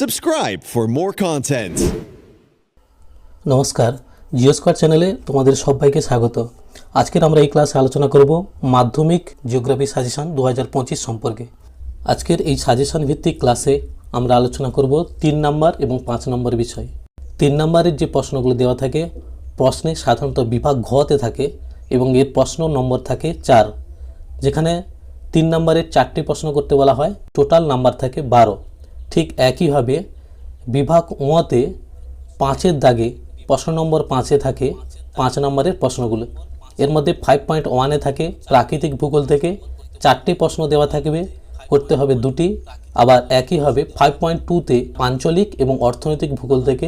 Subscribe for more content. নমস্কার, Jio square চ্যানেলে তোমাদের সবাইকে স্বাগত। আজকের আমরা এই ক্লাসে আলোচনা করব মাধ্যমিক জিওগ্রাফি সাজেশন 2025 সম্পর্কে। আজকের এই সাজেশন ভিত্তিক ক্লাসে আমরা আলোচনা করব 3 নম্বর এবং 5 নম্বর বিষয়। 3 নম্বরের যে প্রশ্নগুলো দেওয়া থাকে প্রশ্নে সাধারণত বিভাগ ঘতে থাকে এবং এর প্রশ্ন নম্বর থাকে 4, যেখানে 3 নম্বরের 4টি প্রশ্ন করতে বলা হয়, টোটাল নাম্বার থাকে 12। ঠিক একইভাবে বিভাগ ওতে 5-এর দাগে প্রশ্ন নম্বর 5-এ থাকে 5 নম্বরের প্রশ্নগুলো। এর মধ্যে 5.1-এ থাকে প্রাকৃতিক ভূগোল থেকে 4টি প্রশ্ন দেওয়া থাকবে, করতে হবে 2টি। আবার একইভাবে 5.2-তে আঞ্চলিক এবং অর্থনৈতিক ভূগোল থেকে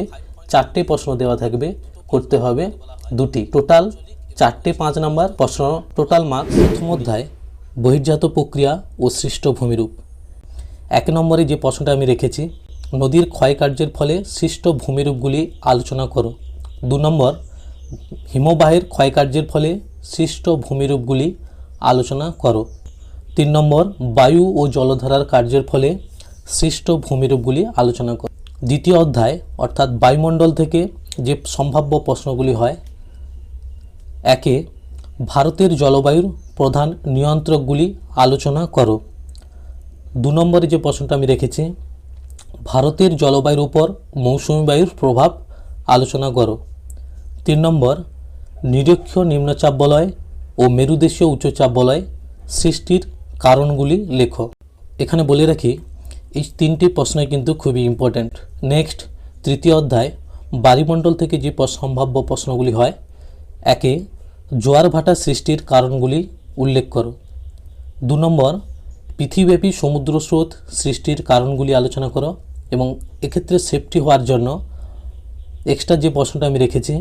4টি প্রশ্ন দেওয়া থাকবে, করতে হবে 2টি। টোটাল 4টি 5 নম্বর প্রশ্ন, টোটাল মার্কস। প্রথম অধ্যায় বহির্জাত প্রক্রিয়া ও সৃষ্ট ভূমিরূপ। 1 নম্বরে যে প্রশ্নটা আমি রেখেছি, নদীর ক্ষয়কার্যের ফলে সৃষ্ট ভূমিরূপগুলি আলোচনা করো। 2 নম্বর, হিমবাহের ক্ষয়কার্যের ফলে সৃষ্ট ভূমিরূপগুলি আলোচনা করো। 3 নম্বর, বায়ু ও জলধারার কার্যের ফলে সৃষ্ট ভূমিরূপগুলি আলোচনা করো। দ্বিতীয় অধ্যায় অর্থাৎ বায়ুমণ্ডল থেকে যে সম্ভাব্য প্রশ্নগুলি হয়, 1 ভারতের জলবায়ুর প্রধান নিয়ন্ত্রকগুলি আলোচনা করো। 2 নম্বরে যে প্রশ্নটা আমি রেখেছি, ভারতের জলবায়ুর উপর মৌসুমী বায়ুর প্রভাব আলোচনা করো। 3 নম্বর, নিরক্ষীয় নিম্নচাপ বলয় ও মেরুদেশীয় উচ্চচাপ বলয় সৃষ্টির কারণগুলি লেখো। এখানে বলে রাখি এই 3টি প্রশ্নই কিন্তু খুবই ইম্পর্ট্যান্ট। নেক্সট, তৃতীয় অধ্যায় বায়ুমণ্ডল থেকে যে সম্ভাব্য প্রশ্নগুলি হয়, 1 জোয়ার ভাটা সৃষ্টির কারণগুলি উল্লেখ করো। 2 নম্বর, পৃথিবীব্যাপী সমুদ্র স্রোত সৃষ্টির কারণগুলি আলোচনা করো এবং এক্ষেত্রে সেফটি হওয়ার জন্য এক্সট্রা যে প্রশ্নটা আমি রেখেছি,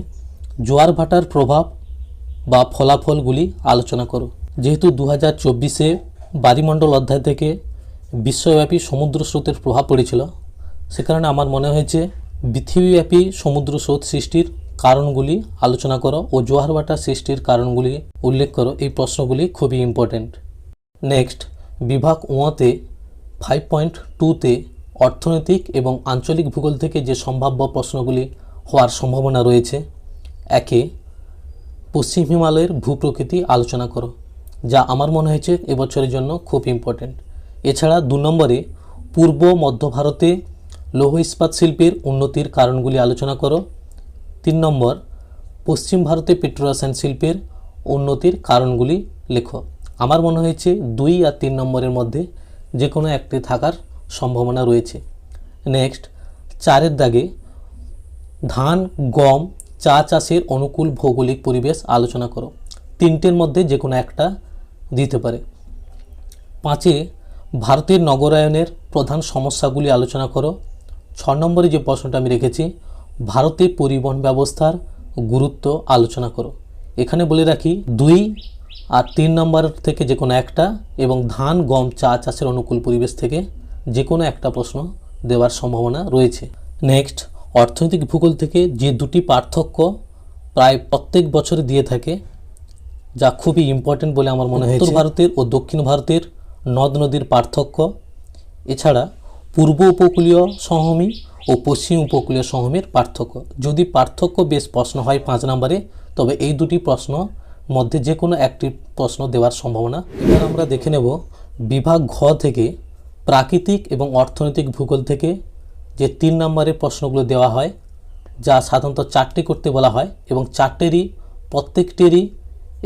জোয়ার ভাটার প্রভাব বা ফলাফলগুলি আলোচনা করো। যেহেতু 2024-এ বায়ুমণ্ডল অধ্যায় থেকে বিশ্বব্যাপী সমুদ্র স্রোতের প্রভাব পড়েছিল, সে কারণে আমার মনে হয়েছে পৃথিবীব্যাপী সমুদ্র স্রোত সৃষ্টির কারণগুলি আলোচনা করো ও জোয়ার ভাটা সৃষ্টির কারণগুলি উল্লেখ করো। এই প্রশ্নগুলি খুবই ইম্পর্ট্যান্ট। নেক্সট, বিভাগ ওতে 5.2-তে অর্থনৈতিক এবং আঞ্চলিক ভূগোল থেকে যে সম্ভাব্য প্রশ্নগুলি হওয়ার সম্ভাবনা রয়েছে, 1 পশ্চিম হিমালয়ের ভূপ্রকৃতি আলোচনা করো, যা আমার মনে হয়েছে এবছরের জন্য খুব ইম্পর্ট্যান্ট। এছাড়া 2 নম্বরে পূর্ব মধ্য ভারতে লৌহ ইস্পাত শিল্পের উন্নতির কারণগুলি আলোচনা করো। 3 নম্বর, পশ্চিম ভারতে পেট্রোরসায়ন শিল্পের উন্নতির কারণগুলি লেখো। আমার মনে হয়েছে 2 আর 3 নম্বরের মধ্যে যে কোনো একটি থাকার সম্ভাবনা রয়েছে। নেক্সট, 4-এর দাগে ধান, গম, চা চাষের অনুকূল ভৌগোলিক পরিবেশ আলোচনা করো। 3টের মধ্যে যে কোনো একটা দিতে পারে। 5 ভারতের নগরায়নের প্রধান সমস্যাগুলি আলোচনা করো। 6 নম্বরে যে প্রশ্নটা আমি রেখেছি, ভারতে পরিবহন ব্যবস্থার গুরুত্ব আলোচনা করো। এখানে বলে রাখি 2 আর 3 নম্বর থেকে যে কোনো একটা এবং ধান, গম, চা চাষের অনুকূল পরিবেশ থেকে যে কোনো একটা প্রশ্ন দেওয়ার সম্ভাবনা রয়েছে। নেক্সট, অর্থনৈতিক ভূগোল থেকে যে 2টি পার্থক্য প্রায় প্রত্যেক বছরে দিয়ে থাকে, যা খুবই ইম্পর্টেন্ট বলে আমার মনে হয়েছে, উত্তর ভারতের ও দক্ষিণ ভারতের নদ নদীর পার্থক্য, এছাড়া পূর্ব উপকূলীয় সমভূমি ও পশ্চিম উপকূলীয় সমভূমির পার্থক্য। যদি পার্থক্য বেশ প্রশ্ন হয় 5 নম্বরে, তবে এই 2টি প্রশ্ন মধ্যে যে কোনো একটি প্রশ্ন দেওয়ার সম্ভাবনা। এবার আমরা দেখে নেব বিভাগ ঘ থেকে প্রাকৃতিক এবং অর্থনৈতিক ভূগোল থেকে যে 3 নম্বরের প্রশ্নগুলো দেওয়া হয়, যা সাধারণত 4টি করতে বলা হয় এবং 4টেরই প্রত্যেকটিরই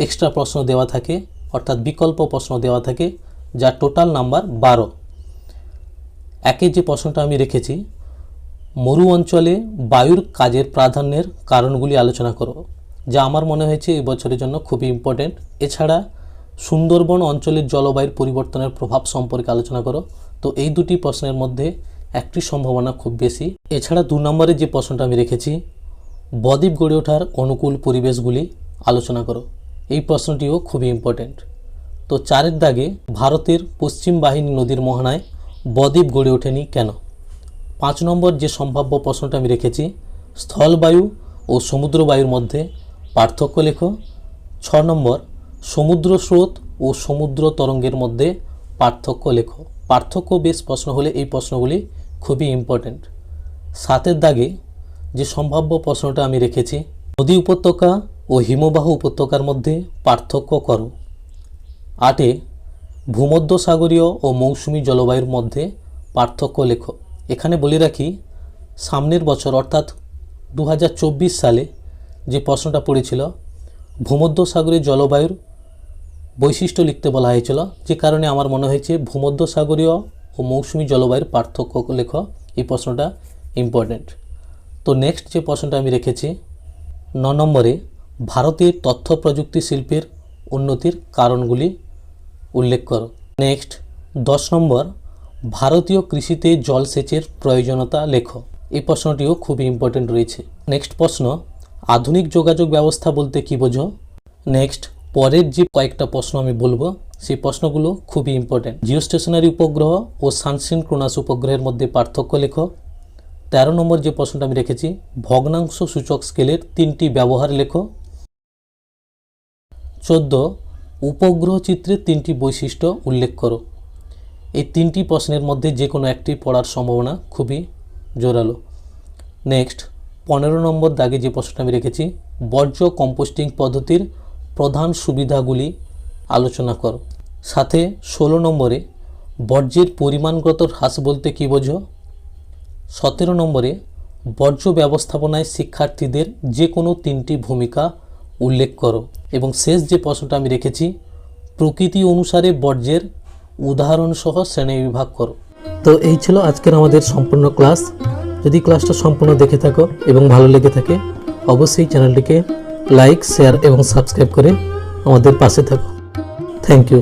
এক্সট্রা প্রশ্ন দেওয়া থাকে, অর্থাৎ বিকল্প প্রশ্ন দেওয়া থাকে, যা টোটাল নাম্বার 12। 1 যে প্রশ্নটা আমি রেখেছি, মরু অঞ্চলে বায়ুর কাজের প্রাধান্যের কারণগুলি আলোচনা করো, যা আমার মনে হয়েছে এই বছরের জন্য খুবই ইম্পর্টেন্ট। এছাড়া সুন্দরবন অঞ্চলের জলবায়ুর পরিবর্তনের প্রভাব সম্পর্কে আলোচনা করো। তো এই 2টি প্রশ্নের মধ্যে একটি সম্ভাবনা খুব বেশি। এছাড়া 2 নম্বরে যে প্রশ্নটা আমি রেখেছি, বদ্বীপ গড়ে ওঠার অনুকূল পরিবেশগুলি আলোচনা করো। এই প্রশ্নটিও খুবই ইম্পর্টেন্ট। তো 4-এর দাগে ভারতের পশ্চিম বাহিনী নদীর মোহনায় বদ্বীপ গড়ে ওঠেনি কেন। 5 নম্বর যে সম্ভাব্য প্রশ্নটা আমি রেখেছি, স্থলবায়ু ও সমুদ্র বায়ুর মধ্যে পার্থক্য লেখো। 6 নম্বর, সমুদ্র স্রোত ও সমুদ্র তরঙ্গের মধ্যে পার্থক্য লেখো। পার্থক্য বেশ প্রশ্ন হলে এই প্রশ্নগুলি খুবই ইম্পর্টেন্ট। সাতের দাগে যে সম্ভাব্য প্রশ্নটা আমি রেখেছি, নদী উপত্যকা ও হিমবাহ উপত্যকার মধ্যে পার্থক্য করো। 8 ভূমধ্যসাগরীয় ও মৌসুমী জলবায়ুর মধ্যে পার্থক্য লেখো। এখানে বলে রাখি, সামনের বছর অর্থাৎ 2024 সালে যে প্রশ্নটা পড়েছিল, ভূমধ্যসাগরীয় জলবায়ুর বৈশিষ্ট্য লিখতে বলা হয়েছিল, যে কারণে আমার মনে হয়েছে ভূমধ্যসাগরীয় ও মৌসুমী জলবায়ুর পার্থক্য লেখো। এই প্রশ্নটা ইম্পর্টেন্ট। তো নেক্সট যে প্রশ্নটা আমি রেখেছি 9 নম্বরে, ভারতের তথ্য প্রযুক্তি শিল্পের উন্নতির কারণগুলি উল্লেখ করো। নেক্সট 10 নম্বর, ভারতীয় কৃষিতে জলসেচের প্রয়োজনীয়তা লেখো। এই প্রশ্নটিও খুবই ইম্পর্টেন্ট রয়েছে। নেক্সট প্রশ্ন, আধুনিক যোগাযোগ ব্যবস্থা বলতে কী বোঝো? নেক্সট পরের যে কয়েকটা প্রশ্ন আমি বলবো, সেই প্রশ্নগুলো খুবই ইম্পর্টেন্ট। জিওস্টেশনারি উপগ্রহ ও সানসিনক্রোনাস উপগ্রহের মধ্যে পার্থক্য লেখো। 13 নম্বর যে প্রশ্নটা আমি রেখেছি, ভগ্নাংশ সূচক স্কেলের 3টি ব্যবহার লেখো। 14 উপগ্রহ চিত্রের 3টি বৈশিষ্ট্য উল্লেখ করো। এই 3টি প্রশ্নের মধ্যে যে কোনো একটি পড়ার সম্ভাবনা খুবই জোরালো। নেক্সট 15 নম্বর দাগে যে প্রশ্নটা আমি রেখেছি, বর্জ্য কম্পোস্টিং পদ্ধতির প্রধান সুবিধাগুলি আলোচনা করো। সাথে 16 নম্বরে, বর্জ্যের পরিমাণগত হ্রাস বলতে কী বোঝো? 17 নম্বরে, বর্জ্য ব্যবস্থাপনায় শিক্ষার্থীদের যে কোনো 3টি ভূমিকা উল্লেখ করো। এবং শেষ যে প্রশ্নটা আমি রেখেছি, প্রকৃতি অনুসারে বর্জ্যের উদাহরণসহ শ্রেণীবিভাগ করো। তো এই ছিল আজকের আমাদের সম্পূর্ণ ক্লাস। যদি ক্লাসটা সম্পূর্ণ দেখে থাকো এবং ভালো লেগে থাকে, অবশ্যই চ্যানেলটিকে লাইক, শেয়ার এবং সাবস্ক্রাইব করে আমাদের পাশে থাকো। Thank you.